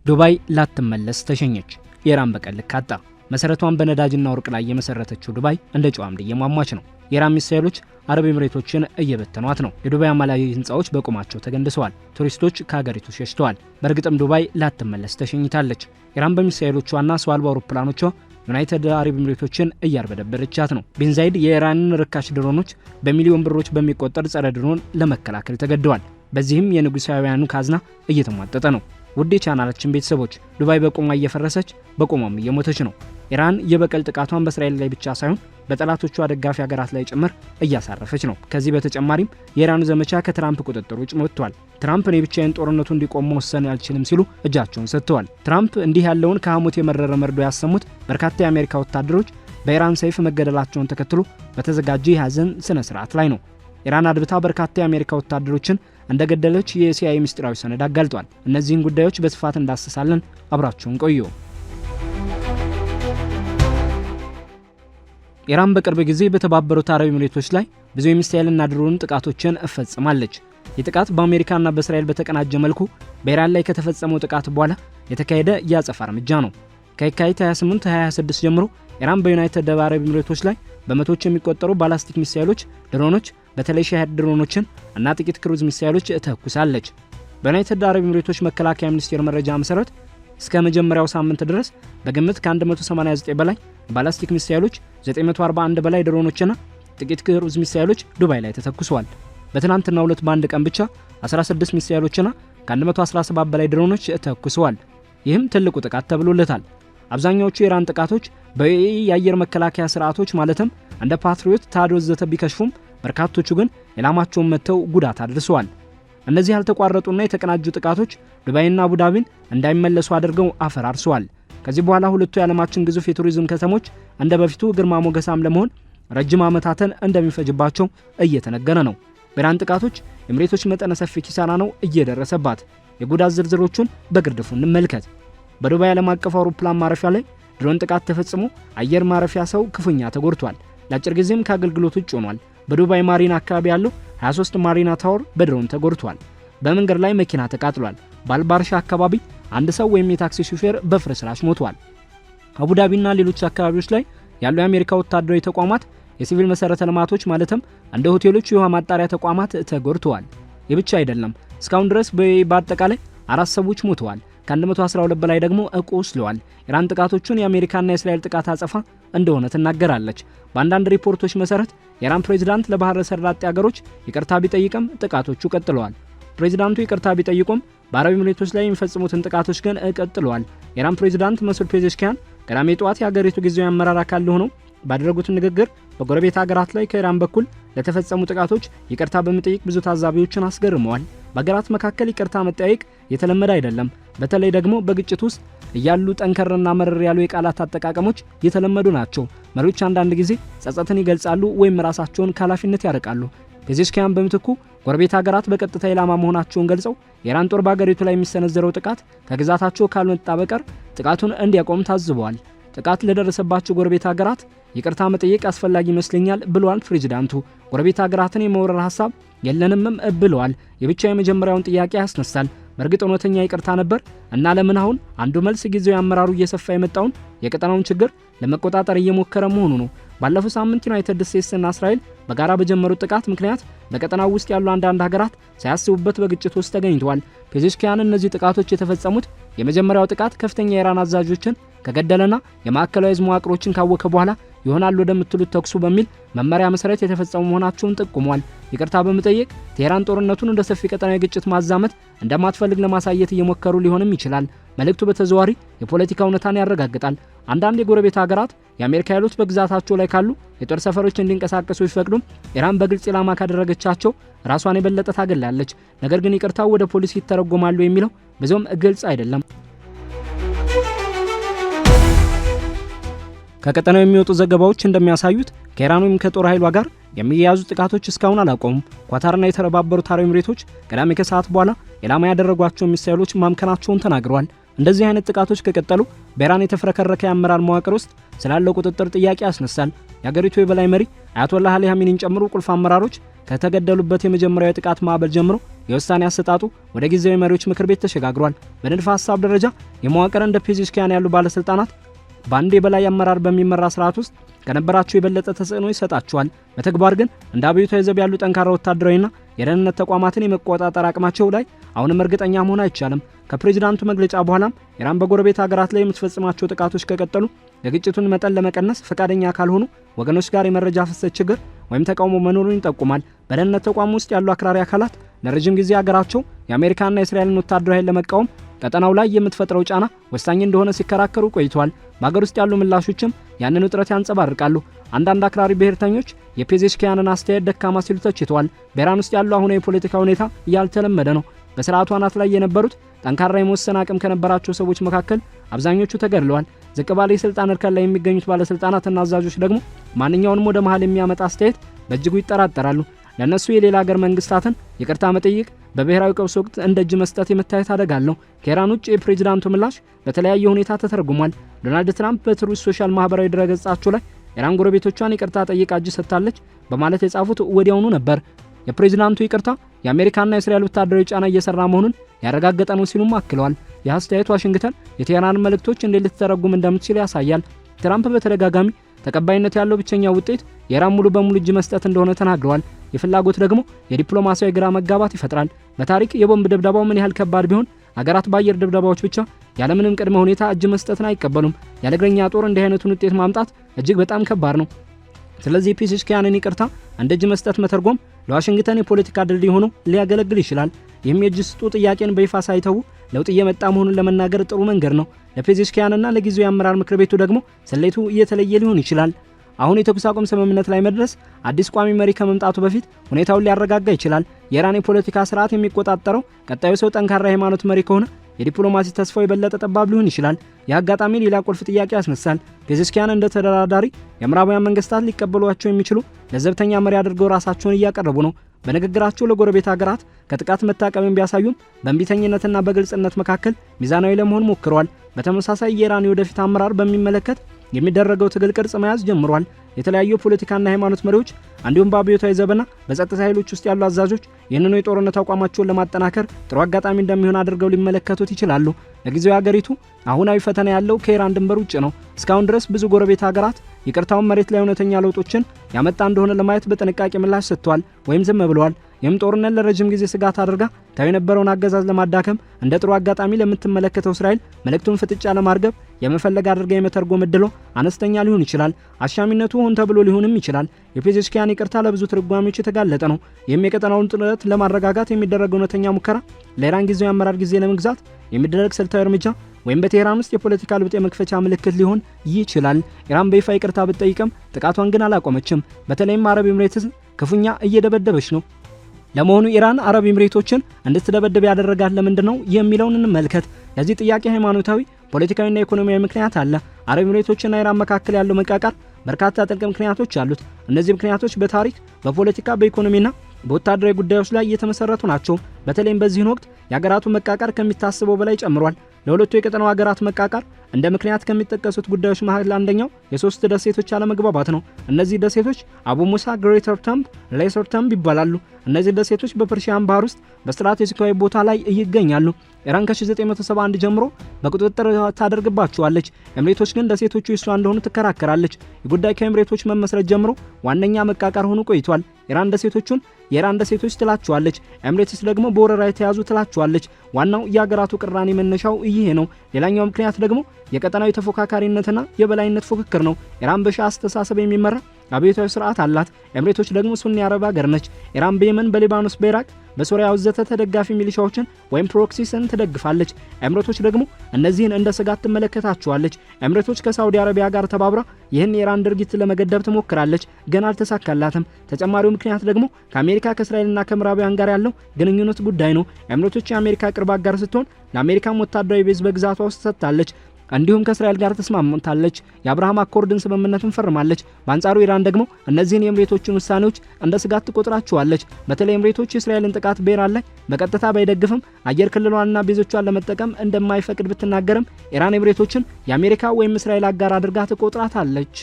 ዱባይ ላትመለስ ተሸኘች። የኢራን በቀል ካጣ መሰረቷን በነዳጅና ወርቅ ላይ የመሰረተችው ዱባይ እንደ ጨው አምድ እየሟሟች ነው። የኢራን ሚሳኤሎች አረብ ኤምሬቶችን እየበተኗት ነው። የዱባይ አማላዊ ህንጻዎች በቁማቸው ተገንድሰዋል። ቱሪስቶች ከሀገሪቱ ሸሽተዋል። በእርግጥም ዱባይ ላትመለስ ተሸኝታለች። ኢራን በሚሳኤሎቿና ሰው አልባ አውሮፕላኖቿ ዩናይትድ አረብ ኤምሬቶችን እያርበደበደቻት ነው። ቢን ዛይድ የኢራንን ርካሽ ድሮኖች በሚሊዮን ብሮች በሚቆጠር ጸረ ድሮን ለመከላከል ተገደዋል። በዚህም የንጉሳውያኑ ካዝና እየተሟጠጠ ነው። ውድ የቻናላችን ቤተሰቦች ዱባይ በቆሟ እየፈረሰች በቆሟም እየሞተች ነው። ኢራን የበቀል ጥቃቷን በእስራኤል ላይ ብቻ ሳይሆን በጠላቶቿ ደጋፊ ሀገራት ላይ ጭምር እያሳረፈች ነው። ከዚህ በተጨማሪም የኢራኑ ዘመቻ ከትራምፕ ቁጥጥር ውጭ ወጥቷል። ትራምፕ እኔ ብቻዬን ጦርነቱ እንዲቆም መወሰን አልችልም ሲሉ እጃቸውን ሰጥተዋል። ትራምፕ እንዲህ ያለውን ከሐሞት የመረረ መርዶ ያሰሙት በርካታ የአሜሪካ ወታደሮች በኢራን ሰይፍ መገደላቸውን ተከትሎ በተዘጋጀ የሐዘን ስነ ስርዓት ላይ ነው። ኢራን አድብታ በርካታ የአሜሪካ ወታደሮችን እንደገደለች የሲአይኤ ምስጢራዊ ሰነድ አጋልጧል። እነዚህን ጉዳዮች በስፋት እንዳሰሳለን። አብራችሁን ቆዩ። ኢራን በቅርብ ጊዜ በተባበሩት አረብ ኤሚሬቶች ላይ ብዙ የሚሳኤልና ድሮን ጥቃቶችን እፈጽማለች። ይህ ጥቃት በአሜሪካና በእስራኤል በተቀናጀ መልኩ በኢራን ላይ ከተፈጸመው ጥቃት በኋላ የተካሄደ የአጸፋ እርምጃ ነው። ከየካቲት 28 2026 ጀምሮ ኢራን በዩናይትድ አረብ ኤሚሬቶች ላይ በመቶዎች የሚቆጠሩ ባላስቲክ ሚሳኤሎች፣ ድሮኖች በተለይ ሻሂድ ድሮኖችን እና ጥቂት ክሩዝ ሚሳኤሎች ተኩሳለች። በዩናይትድ አረብ ኤሚሬቶች መከላከያ ሚኒስቴር መረጃ መሰረት እስከ መጀመሪያው ሳምንት ድረስ በግምት ከ189 በላይ ባላስቲክ ሚሳኤሎች፣ 941 በላይ ድሮኖችና ጥቂት ክሩዝ ሚሳኤሎች ዱባይ ላይ ተተኩሰዋል። በትናንትናው ዕለት በአንድ ቀን ብቻ 16 ሚሳኤሎችና ከ117 በላይ ድሮኖች ተኩሰዋል። ይህም ትልቁ ጥቃት ተብሎለታል። አብዛኛዎቹ የኢራን ጥቃቶች በዩኤኢ የአየር መከላከያ ስርዓቶች ማለትም እንደ ፓትሪዮት፣ ታድ ወዘተ ቢከሽፉም በርካቶቹ ግን ኢላማቸውን መተው ጉዳት አድርሰዋል። እነዚህ ያልተቋረጡና የተቀናጁ ጥቃቶች ዱባይና አቡዳቢን እንዳይመለሱ አድርገው አፈራርሰዋል። ከዚህ በኋላ ሁለቱ የዓለማችን ግዙፍ የቱሪዝም ከተሞች እንደ በፊቱ ግርማ ሞገሳም ለመሆን ረጅም ዓመታትን እንደሚፈጅባቸው እየተነገረ ነው። በኢራን ጥቃቶች ኤሚሬቶች መጠነ ሰፊ ኪሳራ ነው እየደረሰባት። የጉዳት ዝርዝሮቹን በግርድፉ እንመልከት። በዱባይ ዓለም አቀፍ አውሮፕላን ማረፊያ ላይ ድሮን ጥቃት ተፈጽሞ አየር ማረፊያ ሰው ክፉኛ ተጎድቷል። ለአጭር ጊዜም ከአገልግሎት ውጭ ሆኗል። በዱባይ ማሪና አካባቢ ያለው 23 ማሪና ታወር በድሮን ተጎድቷል። በመንገድ ላይ መኪና ተቃጥሏል። ባልባርሻ አካባቢ አንድ ሰው ወይም የታክሲ ሹፌር በፍርስራሽ ሞቷል። አቡዳቢና ሌሎች አካባቢዎች ላይ ያሉ የአሜሪካ ወታደራዊ ተቋማት፣ የሲቪል መሰረተ ልማቶች ማለትም እንደ ሆቴሎች፣ የውሃ ማጣሪያ ተቋማት ተጎድተዋል። ይህ ብቻ አይደለም። እስካሁን ድረስ በአጠቃላይ 4 ሰዎች ሞተዋል። ከ112 በላይ ደግሞ ቆስለዋል። ኢራን ጥቃቶቹን የአሜሪካና የእስራኤል ጥቃት አጸፋ እንደሆነ ትናገራለች። በአንዳንድ ሪፖርቶች መሰረት የኢራን ፕሬዝዳንት ለባህረ ሰላጤ ሀገሮች ይቅርታ ቢጠይቅም ጥቃቶቹ ቀጥለዋል። ፕሬዝዳንቱ ይቅርታ ቢጠይቁም በአረብ ኤሚሬቶች ላይ የሚፈጽሙትን ጥቃቶች ግን ቀጥለዋል። የኢራን ፕሬዝዳንት መሱድ ፔዜሽኪያን ቅዳሜ ጠዋት የሀገሪቱ ጊዜያዊ አመራር አካል ሆነው ባደረጉት ንግግር በጎረቤት ሀገራት ላይ ከኢራን በኩል ለተፈጸሙ ጥቃቶች ይቅርታ በመጠየቅ ብዙ ታዛቢዎችን አስገርመዋል። በሀገራት መካከል ይቅርታ መጠየቅ የተለመደ አይደለም። በተለይ ደግሞ በግጭት ውስጥ እያሉ ጠንከርና መረር ያሉ የቃላት አጠቃቀሞች የተለመዱ ናቸው። መሪዎች አንዳንድ ጊዜ ጸጸትን ይገልጻሉ ወይም ራሳቸውን ከኃላፊነት ያርቃሉ። ፔዜሽኪያን በምትኩ ጎረቤት ሀገራት በቀጥታ ኢላማ መሆናቸውን ገልጸው የኢራን ጦር በሀገሪቱ ላይ የሚሰነዘረው ጥቃት ከግዛታቸው ካልመጣ በቀር ጥቃቱን እንዲያቆም ታዝበዋል። ጥቃት ለደረሰባቸው ጎረቤት ሀገራት ይቅርታ መጠየቅ አስፈላጊ ይመስለኛል ብለዋል ፕሬዝዳንቱ። ጎረቤት ሀገራትን የመወረር ሐሳብ የለንምም ብለዋል። የብቻ የመጀመሪያውን ጥያቄ ያስነሳል። በእርግጥ እውነተኛ ይቅርታ ነበር እና ለምን አሁን አንዱ መልስ ጊዜያዊ አመራሩ እየሰፋ የመጣውን የቀጠናውን ችግር ለመቆጣጠር እየሞከረ መሆኑ ነው። ባለፈው ሳምንት ዩናይትድ ስቴትስና እስራኤል በጋራ በጀመሩት ጥቃት ምክንያት በቀጠናው ውስጥ ያሉ አንዳንድ ሀገራት ሳያስቡበት በግጭት ውስጥ ተገኝተዋል። ፔዜሽኪያን እነዚህ ጥቃቶች የተፈጸሙት የመጀመሪያው ጥቃት ከፍተኛ የኢራን አዛዦችን ከገደለና የማዕከላዊ መዋቅሮችን ካወከ በኋላ ይሆናል ወደምትሉት ተኩሱ በሚል መመሪያ መሰረት የተፈጸሙ መሆናቸውን ጠቁሟል። ይቅርታ በመጠየቅ ቴህራን ጦርነቱን እንደ ሰፊ ቀጠናዊ ግጭት ማዛመት እንደማትፈልግ ለማሳየት እየሞከሩ ሊሆንም ይችላል። መልእክቱ በተዘዋዋሪ የፖለቲካ እውነታን ያረጋግጣል። አንዳንድ የጎረቤት ሀገራት የአሜሪካ ኃይሎች በግዛታቸው ላይ ካሉ የጦር ሰፈሮች እንዲንቀሳቀሱ ቢፈቅዱም ኢራን በግልጽ ኢላማ ካደረገቻቸው ራሷን የበለጠ ታገላለች። ነገር ግን ይቅርታው ወደ ፖሊሲ ይተረጎማሉ የሚለው ብዙም ግልጽ አይደለም። ከቀጠናው የሚወጡ ዘገባዎች እንደሚያሳዩት ከኢራን ወይም ከጦር ኃይሏ ጋር የሚያያዙ ጥቃቶች እስካሁን አላቆሙም። ኳታርና የተባበሩት አረብ ኤሚሬቶች ቅዳሜ ከሰዓት በኋላ ኢላማ ያደረጓቸው ሚሳኤሎች ማምከናቸውን ተናግረዋል። እንደዚህ አይነት ጥቃቶች ከቀጠሉ በኢራን የተፍረከረከ የአመራር መዋቅር ውስጥ ስላለው ቁጥጥር ጥያቄ ያስነሳል። የሀገሪቱ የበላይ መሪ አያቶላህ አሊ ኻሜኒን ጨምሮ ቁልፍ አመራሮች ከተገደሉበት የመጀመሪያው የጥቃት ማዕበል ጀምሮ የውሳኔ አሰጣጡ ወደ ጊዜያዊ መሪዎች ምክር ቤት ተሸጋግሯል። በንድፈ ሐሳብ ደረጃ የመዋቅር እንደ ፔዜሽኪያን ያሉ ባለስልጣናት በአንድ የበላይ አመራር በሚመራ ስርዓት ውስጥ ከነበራቸው የበለጠ ተጽዕኖ ይሰጣቸዋል። በተግባር ግን እንደ አብዮታዊ ዘብ ያሉ ጠንካራ ወታደራዊና የደህንነት ተቋማትን የመቆጣጠር አቅማቸው ላይ አሁንም እርግጠኛ መሆን አይቻልም። ከፕሬዝዳንቱ መግለጫ በኋላም ኢራን በጎረቤት ሀገራት ላይ የምትፈጽማቸው ጥቃቶች ከቀጠሉ የግጭቱን መጠን ለመቀነስ ፈቃደኛ ካልሆኑ ወገኖች ጋር የመረጃ ፍሰት ችግር ወይም ተቃውሞ መኖሩን ይጠቁማል። በደህንነት ተቋም ውስጥ ያሉ አክራሪ አካላት ለረጅም ጊዜ ሀገራቸው የአሜሪካና የእስራኤልን ወታደራዊ ኃይል ለመቃወም ቀጠናው ላይ የምትፈጥረው ጫና ወሳኝ እንደሆነ ሲከራከሩ ቆይተዋል። በሀገር ውስጥ ያሉ ምላሾችም ያንን ውጥረት ያንጸባርቃሉ። አንዳንድ አክራሪ ብሔርተኞች የፔዜሽኪያንን አስተያየት ደካማ ሲሉ ተችተዋል። በኢራን ውስጥ ያለው አሁን የፖለቲካ ሁኔታ ያልተለመደ ነው። በስርዓቱ አናት ላይ የነበሩት ጠንካራ የመወሰን አቅም ከነበራቸው ሰዎች መካከል አብዛኞቹ ተገድለዋል። ዝቅ ባለ የስልጣን እርከን ላይ የሚገኙት ባለስልጣናትና አዛዦች ደግሞ ማንኛውንም ወደ መሃል የሚያመጣ አስተያየት በእጅጉ ይጠራጠራሉ። ለነሱ የሌላ ሀገር መንግስታትን ይቅርታ መጠየቅ በብሔራዊ ቀውስ ወቅት እንደ እጅ መስጠት የመታየት አደጋ አለው። ከኢራን ውጭ የፕሬዝዳንቱ ምላሽ በተለያየ ሁኔታ ተተርጉሟል። ዶናልድ ትራምፕ በትሩዝ ሶሻል ማህበራዊ ድረገጻቸው ላይ ኢራን ጎረቤቶቿን ይቅርታ ጠይቃ እጅ ሰጥታለች በማለት የጻፉት ወዲያውኑ ነበር። የፕሬዝዳንቱ ይቅርታ የአሜሪካና የእስራኤል ወታደራዊ ጫና እየሰራ መሆኑን ያረጋገጠ ነው ሲሉም አክለዋል። ይህ አስተያየት ዋሽንግተን የቴህራን መልእክቶች እንዴት ልትተረጉም እንደምትችል ያሳያል። ትራምፕ በተደጋጋሚ ተቀባይነት ያለው ብቸኛ ውጤት የኢራን ሙሉ በሙሉ እጅ መስጠት እንደሆነ ተናግረዋል። የፍላጎት ደግሞ የዲፕሎማሲያዊ ግራ መጋባት ይፈጥራል። በታሪክ የቦምብ ድብደባው ምን ያህል ከባድ ቢሆን አገራት በአየር ድብደባዎች ብቻ ያለምንም ቅድመ ሁኔታ እጅ መስጠትን አይቀበሉም። ያለ እግረኛ ጦር እንዲህ አይነቱን ውጤት ማምጣት እጅግ በጣም ከባድ ነው። ስለዚህ ፔዜሽኪያንን ይቅርታ እንደ እጅ መስጠት መተርጎም ለዋሽንግተን የፖለቲካ ድልድይ ሆኖ ሊያገለግል ይችላል። ይህም የእጅ ስጡ ጥያቄን በይፋ ሳይተው ለውጥ እየመጣ መሆኑን ለመናገር ጥሩ መንገድ ነው። ለፔዜሽኪያንና ለጊዜያዊ አመራር ምክር ቤቱ ደግሞ ስሌቱ እየተለየ ሊሆን ይችላል። አሁን የተኩስ አቁም ስምምነት ላይ መድረስ አዲስ ቋሚ መሪ ከመምጣቱ በፊት ሁኔታውን ሊያረጋጋ ይችላል። የኢራን የፖለቲካ ስርዓት የሚቆጣጠረው ቀጣዩ ሰው ጠንካራ የሃይማኖት መሪ ከሆነ የዲፕሎማሲ ተስፋው የበለጠ ጠባብ ሊሆን ይችላል። የአጋጣሚ ሌላ ቁልፍ ጥያቄ ያስነሳል። ፔዜሽኪያን እንደ ተደራዳሪ የምዕራባውያን መንግስታት ሊቀበሏቸው የሚችሉ ለዘብተኛ መሪ አድርገው ራሳቸውን እያቀረቡ ነው። በንግግራቸው ለጎረቤት ሀገራት ከጥቃት መታቀብን ቢያሳዩም በእንቢተኝነትና በግልጽነት መካከል ሚዛናዊ ለመሆን ሞክረዋል። በተመሳሳይ የኢራን የወደፊት አመራር በሚመለከት የሚደረገው ትግል ቅርጽ መያዝ ጀምሯል። የተለያዩ ፖለቲካና ሃይማኖት መሪዎች እንዲሁም በአብዮታዊ ዘብና በጸጥታ ኃይሎች ውስጥ ያሉ አዛዦች ይህንኑ የጦርነት አቋማቸውን ለማጠናከር ጥሩ አጋጣሚ እንደሚሆን አድርገው ሊመለከቱት ይችላሉ። ለጊዜው ሀገሪቱ አሁናዊ ፈተና ያለው ከኢራን ድንበር ውጭ ነው። እስካሁን ድረስ ብዙ ጎረቤት ሀገራት ይቅርታውን መሬት ላይ እውነተኛ ለውጦችን ያመጣ እንደሆነ ለማየት በጥንቃቄ ምላሽ ሰጥተዋል ወይም ዝም ብለዋል። ይህም ጦርነት ለረጅም ጊዜ ስጋት አድርጋ ታው የነበረውን አገዛዝ ለማዳከም እንደ ጥሩ አጋጣሚ ለምትመለከተው እስራኤል መልእክቱን ፍጥጫ ለማርገብ የመፈለግ አድርጋ የመተርጎም ዕድሏ አነስተኛ ሊሆን ይችላል። አሻሚነቱ ሆን ተብሎ ሊሆንም ይችላል። የፔዜሽኪያን ይቅርታ ለብዙ ትርጓሜዎች የተጋለጠ ነው። ይህም የቀጠናውን ጥረት ለማረጋጋት የሚደረግ እውነተኛ ሙከራ፣ ለኢራን ጊዜያዊ አመራር ጊዜ ለመግዛት የሚደረግ ስልታዊ እርምጃ ወይም በቴህራን ውስጥ የፖለቲካ ልውጥ የመክፈቻ ምልክት ሊሆን ይችላል። ኢራን በይፋ ይቅርታ ብትጠይቅም ጥቃቷን ግን አላቆመችም። በተለይም አረብ ኤምሬትስ ክፉኛ እየደበደበች ነው። ለመሆኑ ኢራን አረብ ኤምሬቶችን እንድትደበደብ ያደረጋት ለምንድን ነው የሚለውን እንመልከት። ለዚህ ጥያቄ ሃይማኖታዊ፣ ፖለቲካዊና ኢኮኖሚያዊ ምክንያት አለ። አረብ ኤምሬቶችና ኢራን መካከል ያለው መቃቃር በርካታ ጥልቅ ምክንያቶች አሉት። እነዚህ ምክንያቶች በታሪክ፣ በፖለቲካ፣ በኢኮኖሚና በወታደራዊ ጉዳዮች ላይ የተመሰረቱ ናቸው። በተለይም በዚህን ወቅት የሀገራቱ መቃቃር ከሚታሰበው በላይ ጨምሯል። ለሁለቱ የቀጠናው ሀገራት መቃቃር እንደ ምክንያት ከሚጠቀሱት ጉዳዮች መሃል አንደኛው የሶስት ደሴቶች አለመግባባት ነው። እነዚህ ደሴቶች አቡ ሙሳ፣ ግሬተር ተምብ፣ ሌሰር ተምብ ይባላሉ። እነዚህ ደሴቶች በፐርሺያን ባህር ውስጥ በስትራቴጂካዊ ቦታ ላይ ይገኛሉ። ኢራን ከ1971 ጀምሮ በቁጥጥር ታደርግባቸዋለች። ኤምሬቶች ግን ደሴቶቹ የሷ እንደሆኑ ትከራከራለች። የጉዳይ ከኤምሬቶች መመስረት ጀምሮ ዋነኛ መቃቃር ሆኖ ቆይቷል። ኢራን ደሴቶቹን የኢራን ደሴቶች ትላቸዋለች፣ ኤምሬትስ ደግሞ በወረራ የተያዙ ትላቸዋለች። ዋናው የሀገራቱ ቅራኔ መነሻው ይሄ ነው። ሌላኛው ምክንያት ደግሞ የቀጠናዊ ተፎካካሪነትና የበላይነት ፉክክር ነው። ኢራን በሺዓ አስተሳሰብ የሚመራ አብዮታዊ ስርዓት አላት። ኤምሬቶች ደግሞ ሱኒ አረብ ሀገር ነች። ኢራን በየመን፣ በሊባኖስ፣ በኢራቅ፣ በሶሪያ ወዘተ ተደጋፊ ሚሊሻዎችን ወይም ፕሮክሲስን ትደግፋለች። ኤምሬቶች ደግሞ እነዚህን እንደ ስጋት ትመለከታቸዋለች። ኤምሬቶች ከሳውዲ አረቢያ ጋር ተባብራ ይህን የኢራን ድርጊት ለመገደብ ትሞክራለች፣ ግን አልተሳካላትም። ተጨማሪው ምክንያት ደግሞ ከአሜሪካ ከእስራኤልና ከምዕራባውያን ጋር ያለው ግንኙነት ጉዳይ ነው። ኤምሬቶች የአሜሪካ ቅርብ አጋር ስትሆን ለአሜሪካም ወታደራዊ ቤዝ በግዛቷ ውስጥ ሰጥታለች። እንዲሁም ከእስራኤል ጋር ተስማምታለች። የአብርሃም አኮርድን ስምምነትን ፈርማለች። በአንጻሩ ኢራን ደግሞ እነዚህን የኤምሬቶችን ውሳኔዎች እንደ ስጋት ትቆጥራቸዋለች። በተለይ ኤምሬቶች የእስራኤልን ጥቃት በኢራን ላይ በቀጥታ ባይደግፍም አየር ክልሏንና ቤዞቿን ለመጠቀም እንደማይፈቅድ ብትናገርም ኢራን ኤምሬቶችን የአሜሪካ ወይም እስራኤል አጋር አድርጋ ትቆጥራታለች።